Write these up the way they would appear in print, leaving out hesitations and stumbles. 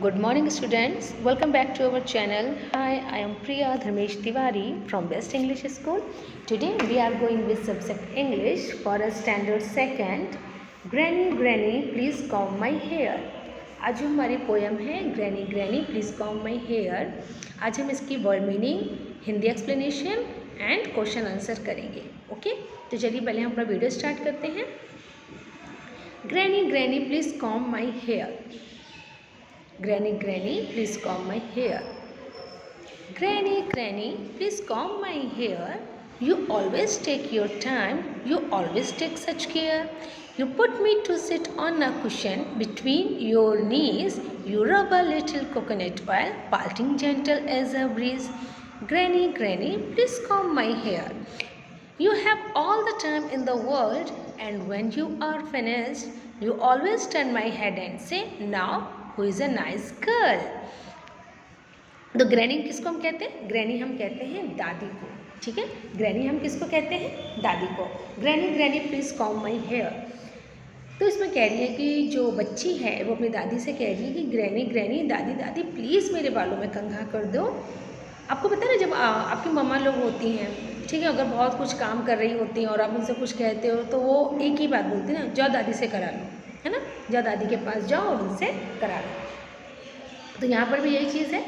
Good morning, students. Welcome back to our channel. Hi, I am Priya Dharmesh Tiwari from Best English School. Today we are going with subject English for a standard second. Granny, Granny, please comb my hair. आज जो हमारी poem है granny granny please comb my hair, आज हम इसकी word meaning, Hindi explanation and question answer करेंगे. Okay, तो चलिए पहले हम अपना वीडियो स्टार्ट करते हैं. Granny granny please comb my hair. Granny, Granny, please comb my hair. Granny, Granny, please comb my hair. You always take your time, you always take such care. You put me to sit on a cushion between your knees. You rub a little coconut oil, parting gentle as a breeze. Granny, Granny, please comb my hair. You have all the time in the world, and when you are finished, you always turn my head and say, now who is a nice girl. तो granny किसको हम कहते हैं? Granny हम कहते हैं दादी को. ठीक है, ग्रैनी हम किसको कहते हैं? दादी को. Granny granny please comb my hair. तो इसमें कह रही है कि जो बच्ची है वो अपनी दादी से कह रही है कि ग्रैनी ग्रैनी दादी दादी प्लीज़ मेरे बालों में कंघा कर दो. आपको पता है ना, जब आपकी मम्मा लोग होती हैं, ठीक है, अगर बहुत कुछ काम कर रही होती हैं और आप उनसे कुछ कहते हो तो वो एक ही बात बोलती है ना, जाओ दादी से करा लो, है ना, जाओ दादी के पास जाओ और उनसे करा लो. तो यहाँ पर भी यही चीज़ है,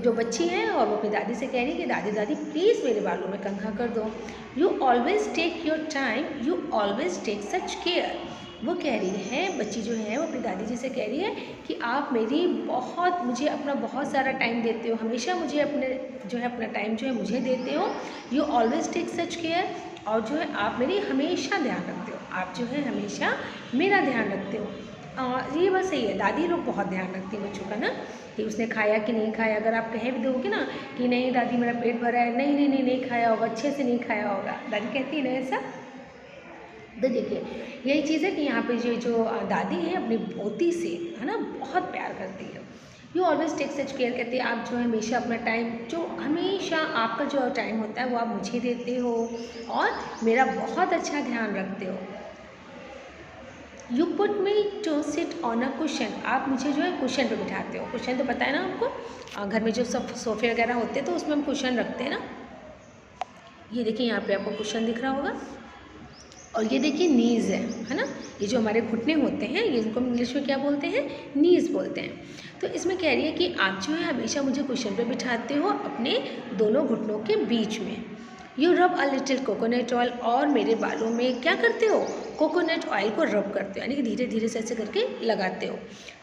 जो बच्ची है और वो अपनी दादी से कह रही है कि दादी दादी प्लीज़ मेरे बालों में कंघा कर दो. You always take your time, you always take such care. वो कह रही है, बच्ची जो है वो अपनी दादी जी से कह रही है कि आप मुझे अपना बहुत सारा टाइम देते हो, हमेशा मुझे अपना टाइम जो है मुझे देते हो. You always take such care. और जो है आप मेरी हमेशा ध्यान रखते हो, आप जो है हमेशा मेरा ध्यान रखते हो. ये बात सही है, दादी लोग बहुत ध्यान रखती हैं बच्चों का ना, कि उसने खाया कि नहीं खाया. अगर आप कह भी दोगे ना कि नहीं दादी मेरा पेट भरा है, नहीं नहीं नहीं नहीं खाया होगा, अच्छे से नहीं खाया होगा, दादी कहती है ना ऐसा. तो देखिए यही चीज़ है कि यहाँ पे जो दादी है अपनी पोती से, है ना, बहुत प्यार करती है. You always take such care कहते हैं आप जो है हमेशा अपना टाइम, जो हमेशा आपका जो टाइम होता है वो आप मुझे देते हो और मेरा बहुत अच्छा ध्यान रखते हो. You put me to sit on a cushion. आप मुझे जो है कुशन पे बिठाते हो. कुशन तो पता है ना आपको, घर में जो सब सोफे वगैरह होते हैं तो उसमें हम कुशन रखते हैं ना. ये देखिए यहाँ पे आपको कुशन दिख रहा होगा, और ये देखिए नीज़ है ना, ये जो हमारे घुटने होते हैं ये इनको इंग्लिश में क्या बोलते हैं? नीज़ बोलते हैं. तो इसमें कह रही है कि आप जो है हमेशा मुझे कुशन पे बिठाते हो अपने दोनों घुटनों के बीच में. You rub a little coconut oil. और मेरे बालों में क्या करते हो? कोकोनट ऑयल को रब करते हो, यानी कि धीरे धीरे से ऐसे करके लगाते हो.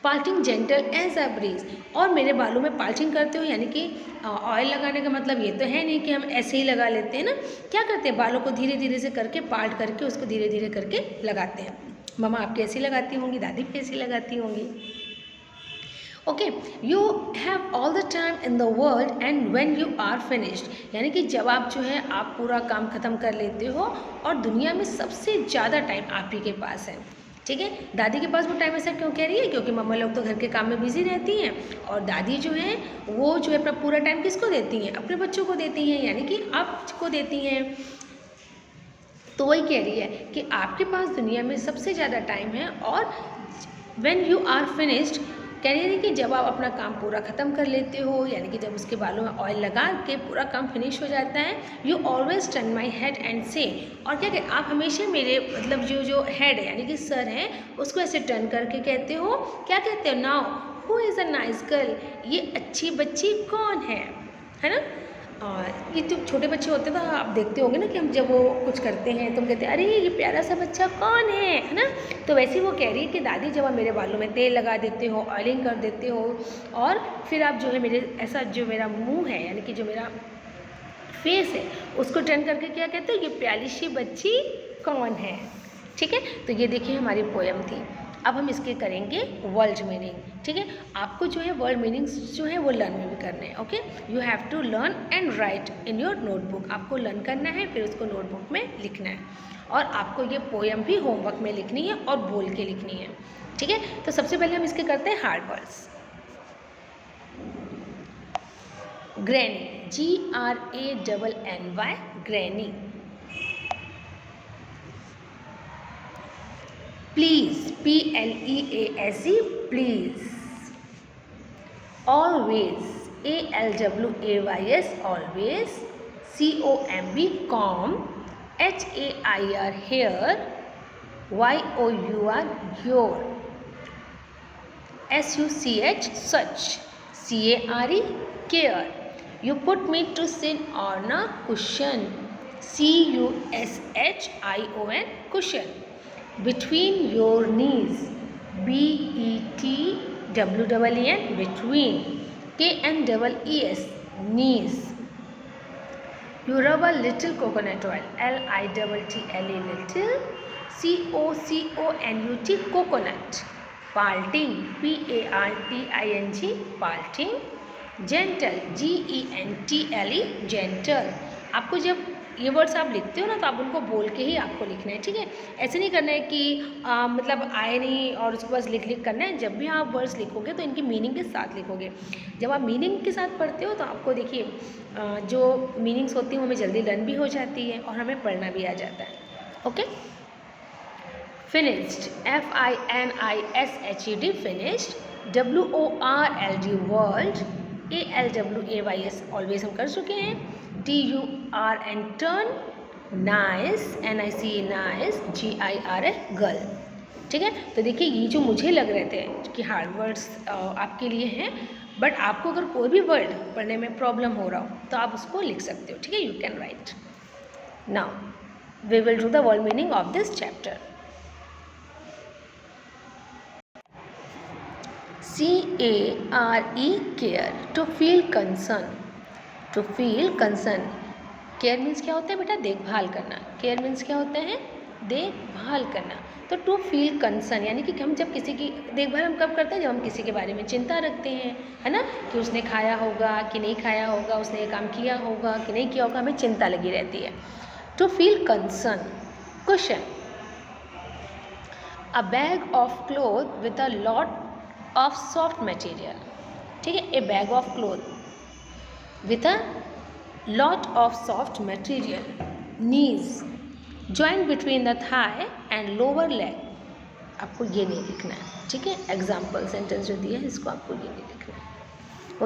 Parting gentle as a breeze. और मेरे बालों में पार्टिंग करते हो, यानी कि ऑयल लगाने का मतलब ये तो है नहीं कि हम ऐसे ही लगा लेते हैं ना. क्या करते हैं? बालों को धीरे धीरे से करके पार्ट करके उसको धीरे धीरे करके लगाते हैं. मम्मा आपकी ऐसी लगाती होंगी, दादी भी ऐसी लगाती होंगी. Okay, you have all the time in the world and when you are finished. यानी कि जब आप जो है आप पूरा काम ख़त्म कर लेते हो और दुनिया में सबसे ज़्यादा टाइम आप ही के पास है. ठीक है, दादी के पास वो टाइम ऐसा क्यों कह रही है? क्योंकि मम्मा लोग तो घर के काम में बिजी रहती हैं और दादी जो है वो जो है अपना पूरा टाइम किसको देती हैं? अपने बच्चों को देती हैं, यानी कि आपको देती हैं. तो वही कह रही है कि आपके पास दुनिया में सबसे ज़्यादा टाइम है. और व्हेन यू आर फिनिश्ड कह रही है कि जब आप अपना काम पूरा ख़त्म कर लेते हो, यानी कि जब उसके बालों में ऑयल लगा के पूरा काम फिनिश हो जाता है. You always turn my head and से. और क्या कहते, आप हमेशा मेरे मतलब जो हेड है यानी कि सर है उसको ऐसे टर्न करके कहते हो. क्या कहते हो? Now who is a nice girl. ये अच्छी बच्ची कौन है ना. ये जो छोटे बच्चे होते हैं तो आप देखते होंगे ना कि हम जब वो कुछ करते हैं तो हम कहते हैं अरे ये प्यारा सा बच्चा कौन है ना. तो वैसे वो कह रही है कि दादी जब आप मेरे बालों में तेल लगा देते हो, ऑयलिंग कर देते हो और फिर आप जो है मेरे ऐसा जो मेरा मुंह है यानी कि जो मेरा फेस है उसको टर्न करके क्या कहते हो? ये प्यारी सी बच्ची कौन है. ठीक है, तो ये देखिए हमारी पोएम थी. अब हम इसके करेंगे वर्ल्ड मीनिंग. ठीक है, आपको जो है वर्ल्ड मीनिंग्स जो है वो लर्न भी करने हैं. Okay, you have to learn and write in your notebook. आपको लर्न करना है, फिर उसको नोटबुक में लिखना है और आपको ये पोएम भी होमवर्क में लिखनी है और बोल के लिखनी है. ठीक है, तो सबसे पहले हम इसके करते हैं hard words. Granny, GRANNY, granny. Please, PLEASE, please. always, ALWAYS, always, COMB, calm, HAIR, hair, YOUR, your, SUCH, such, CARE, care. You put me to sit on a cushion, CUSHION, cushion. Between your knees, BETWEEN, between, KNEES, knees. You rub a little coconut oil, LITTLE, little, COCONUT, coconut. Parting, PARTING, parting. Gentle, GENTLE, gentle. आपको जब ये words आप लिखते हो ना तो आप उनको बोल के ही आपको लिखना है, ठीक है। ऐसे नहीं करना है कि मतलब आए नहीं और उसके पास लिख करना है। जब भी आप वर्ड्स लिखोगे तो इनकी मीनिंग के साथ लिखोगे। जब आप मीनिंग के साथ पढ़ते हो तो आपको देखिए जो मीनिंग्स होती हैं वो हमें जल्दी लर्न भी हो जाती है और हमें पढ़ना भी आ जाता है। Okay, finished, FINISHED, finished, WORLD, world, ALWAYS, always हम कर चुके हैं, TURN, turn, nice, NICE, nice, GIRA, girl. ठीक है, तो देखिए ये जो मुझे लग रहे थे कि हार्ड वर्ड्स आपके लिए हैं, बट आपको अगर कोई भी वर्ड पढ़ने में प्रॉब्लम हो रहा हो तो आप उसको लिख सकते हो, ठीक है। You can write. Now we will do the word meaning of this chapter. CARE, care, to feel concern, to feel concern. Care means क्या होता है बेटा? देखभाल करना। केयर मीन्स क्या होता है? देखभाल करना। तो टू फील कंसर्न यानी कि हम जब किसी की देखभाल हम कब करते हैं? जब हम किसी के बारे में चिंता रखते हैं, है ना, कि उसने खाया होगा कि नहीं खाया होगा, उसने ये काम किया होगा कि नहीं किया होगा, हमें चिंता लगी रहती है। To feel concern. Question, a bag of cloth with a lot of soft material. ठीक है, a bag of cloth with a lot of soft material, knees joint between the thigh and lower leg. आपको ये नहीं लिखना है, ठीक है। Example sentence जो दिया है इसको आपको ये नहीं लिखना है।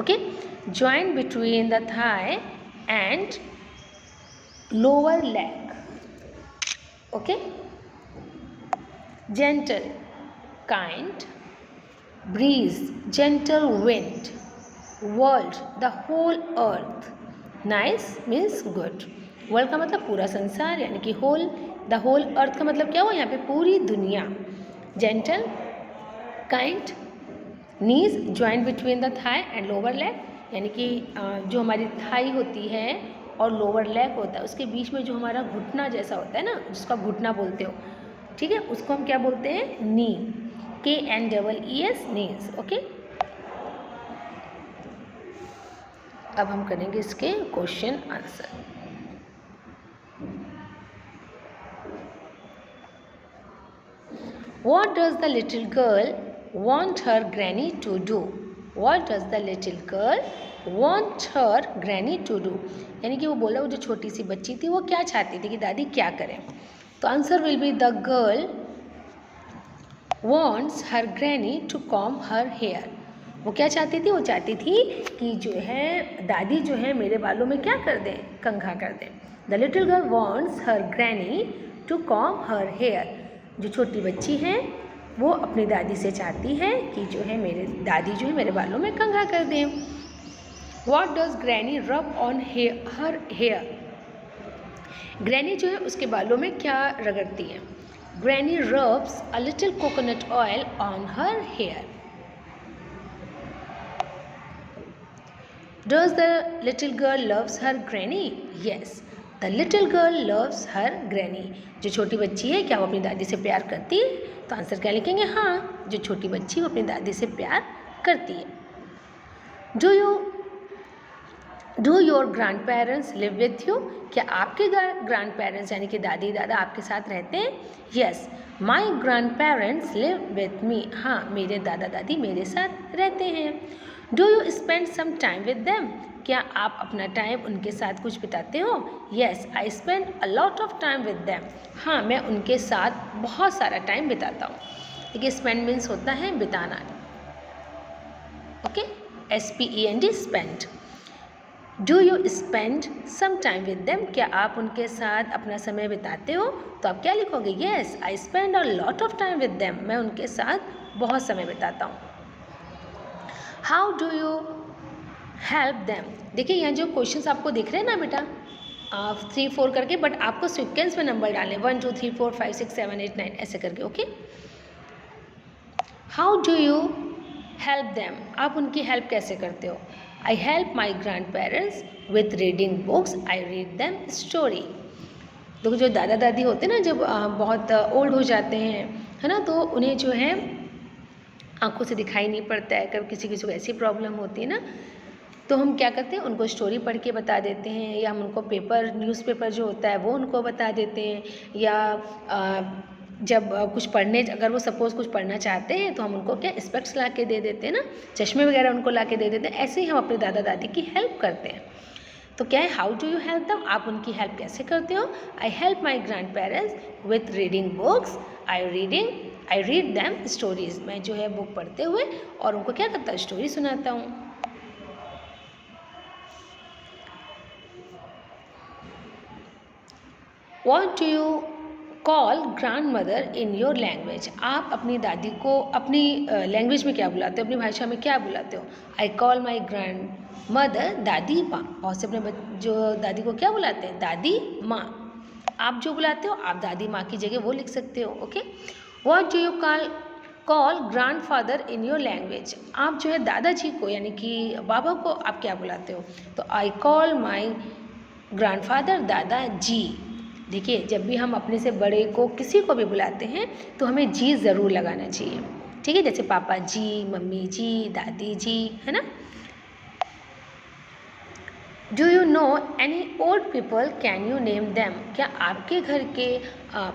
Okay, joint between the thigh and lower leg. Okay, gentle, kind, breeze, gentle wind, world, the whole earth, nice means good, world का मतलब पूरा संसार यानी कि whole, the whole earth का मतलब क्या हुआ? यहाँ पे पूरी दुनिया। gentle, kind, knees joined between the thigh and lower leg यानी कि जो हमारी थाई होती है और लोअर लेग होता है उसके बीच में जो हमारा घुटना जैसा होता है ना, जिसको आप घुटना बोलते हो, ठीक है, उसको हम क्या बोलते हैं? नी, KNEES, नीज। ओके, अब हम करेंगे इसके question answer. What does the little girl want her granny to do? What does the little girl want her granny to do? यानी कि वो बोला वो जो छोटी सी बच्ची थी वो क्या चाहती थी कि दादी क्या करें। तो answer will be the girl wants her granny to comb her hair. वो क्या चाहती थी? वो चाहती थी कि जो है दादी जो है मेरे बालों में क्या कर दें? कंघा कर दें। The little girl wants her granny to comb her hair. जो छोटी बच्ची है वो अपनी दादी से चाहती है कि जो है मेरे दादी जो है मेरे बालों में कंघा कर दें। What does granny rub on her hair? Granny जो है उसके बालों में क्या रगड़ती है? Granny rubs a little coconut oil on her hair. Does the little girl loves her granny? Yes, the little girl loves her granny. जो छोटी बच्ची है क्या वो अपनी दादी से प्यार करती है? तो आंसर क्या लिखेंगे? हाँ, जो छोटी बच्ची वो अपनी दादी से प्यार करती है। Do your grand parents live with you? क्या आपके ग्रैंड पेरेंट्स यानी कि दादी दादा आपके साथ रहते हैं? Yes, my grandparents live with me. हाँ, मेरे दादा दादी मेरे साथ रहते हैं। Do you spend some time with them? क्या आप अपना टाइम उनके साथ कुछ बिताते हो? Yes, I spend a lot of time with them. हाँ, मैं उनके साथ बहुत सारा टाइम बिताता हूँ। देखिए स्पेंड मीन्स होता है बिताना। Okay, SPEND, spend. Do you spend some time with them, क्या आप उनके साथ अपना समय बिताते हो? तो आप क्या लिखोगे? Yes I spend a lot of time with them, मैं उनके साथ बहुत समय बिताता हूँ. How do you help them, देखिए यहाँ जो क्वेश्चंस आपको दिख रहे हैं ना बेटा 3-4 करके, बट आपको सिक्वेंस में नंबर डालने 1 2 3 4 5 6 7 8 9 ऐसे करके. Okay, how do you help them, आप उनकी हेल्प कैसे करते हो? I help my grand parents with reading books, I read them story. देखो जो दादा दादी होते हैं ना, जब बहुत ओल्ड हो जाते हैं, है ना, तो उन्हें जो है आंखों से दिखाई नहीं पड़ता है, कभी किसी किसी को ऐसी प्रॉब्लम होती है ना, तो हम क्या करते हैं, उनको स्टोरी पढ़ के बता देते हैं, या हम उनको पेपर न्यूज़पेपर जो होता है वो उनको बता देते हैं, या जब कुछ पढ़ने, अगर वो सपोज़ कुछ पढ़ना चाहते हैं तो हम उनको क्या स्पेक्ट्स ला के दे देते हैं ना, चश्मे वगैरह उनको ला के दे देते हैं. ऐसे ही हम अपने दादा दादी की हेल्प करते हैं. तो क्या है, how do you help them, आप उनकी हेल्प कैसे करते हो? I help my grand parents with reading books, I read them stories, मैं जो है बुक पढ़ते हुए और उनको क्या करता हूँ, स्टोरी सुनाता हूँ. What do you call grandmother in your language, आप अपनी दादी को अपनी लैंग्वेज में क्या बुलाते हो, अपनी भाषा में क्या बुलाते हो? I call my grand mother दादी माँ, बहुत से अपने जो दादी को क्या बुलाते हैं, दादी माँ. आप जो बुलाते हो आप दादी माँ की जगह वो लिख सकते हो. Okay, what do you call grand father in your language, आप जो है दादाजी को यानी कि बाबा को आप क्या बुलाते हो? तो I call my grand father दादा जी. देखिए जब भी हम अपने से बड़े को किसी को भी बुलाते हैं तो हमें जी ज़रूर लगाना चाहिए. ठीक है, जैसे पापा जी, मम्मी जी, दादी जी, है ना. Do you know any old people, can you name them, क्या आपके घर के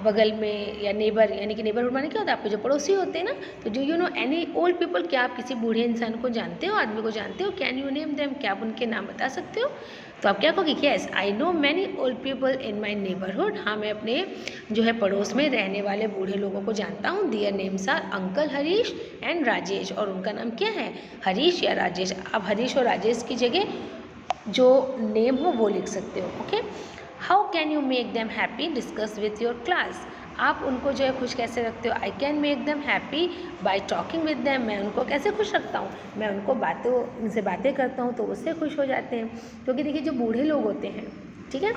बगल में या नेबर, यानी कि नेबरहुड माने क्या होता है, आपके जो पड़ोसी होते हैं ना, तो do you know any old people, क्या आप किसी बूढ़े इंसान को जानते हो, आदमी को जानते हो? कैन यू नेम देम, क्या आप उनके नाम बता सकते हो? तो आप क्या कहोगे, yes I know many old people in my neighbourhood, हाँ मैं अपने जो है पड़ोस में रहने वाले बूढ़े लोगों को जानता हूँ. Their names are uncle Harish and Rajesh, और उनका नाम क्या है, हरीश या राजेश. आप हरीश और राजेश की जगह जो नेम हो वो लिख सकते हो. Okay, how can you make them happy, discuss with your class, आप उनको जो है खुश कैसे रखते हो? I can make them happy bye talking with them, मैं उनको कैसे खुश रखता हूँ, मैं उनको उनसे बातें करता हूँ तो उससे खुश हो जाते हैं. क्योंकि देखिए जो बूढ़े लोग होते हैं, ठीक है,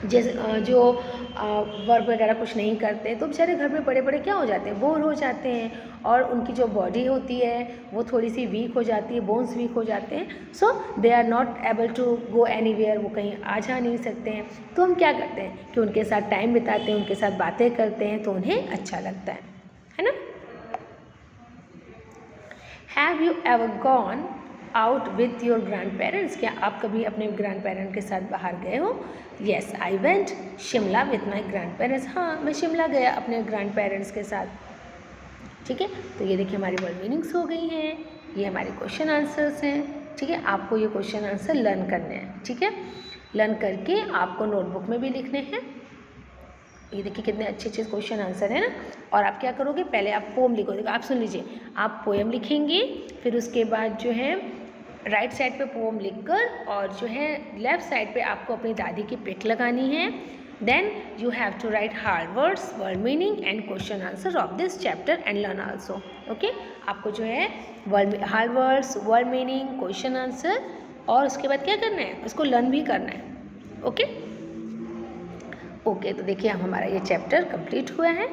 जैसे जो वर्क वगैरह कुछ नहीं करते तो बेचारे घर में पड़े पड़े क्या हो जाते हैं, बोर हो जाते हैं, और उनकी जो बॉडी होती है वो थोड़ी सी वीक हो जाती है, बोन्स वीक हो जाते हैं. So they are not able to go anywhere, वो कहीं आ जा नहीं सकते हैं. तो हम क्या करते हैं कि उनके साथ टाइम बिताते हैं, उनके साथ बातें करते हैं, तो उन्हें अच्छा लगता है ना. Have you ever gone out with your grand parents, क्या आप कभी अपने ग्रैंड पेरेंट के साथ बाहर गए हो? Yes I went Shimla with my grand parents, हाँ मैं शिमला गया अपने ग्रैंड पेरेंट्स के साथ. ठीक है, तो ये देखिए हमारी वर्ड मीनिंग्स हो गई हैं, ये हमारे क्वेश्चन आंसर्स हैं. ठीक है, आपको ये क्वेश्चन आंसर लर्न करने हैं. ठीक है, लर्न करके आपको नोटबुक में भी लिखने हैं. ये देखिए कितने अच्छे अच्छे क्वेश्चन आंसर है ना. और आप क्या करोगे, पहले आप पोएम लिखोगे. आप सुन लीजिए, आप पोएम लिखेंगे, फिर उसके बाद जो है राइट साइड पे पोएम लिखकर और जो है लेफ्ट साइड पे आपको अपनी दादी की पिक लगानी है. Then you have to write hard words, word meaning and question answer of this chapter and learn also. Okay, आपको जो है hard words, word meaning, question answer और उसके बाद क्या करना है, उसको लर्न भी करना है. ओके, तो देखिए हम हमारा ये चैप्टर कंप्लीट हुआ है.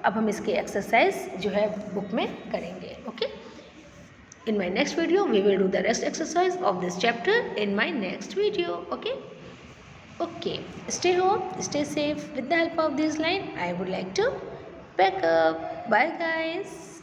अब हम इसकी एक्सरसाइज जो है बुक में करेंगे. Okay, in my next video we will do the rest exercise of this chapter in my next video. Okay, stay home, stay safe. With the help of this line I would like to pack up. Bye guys.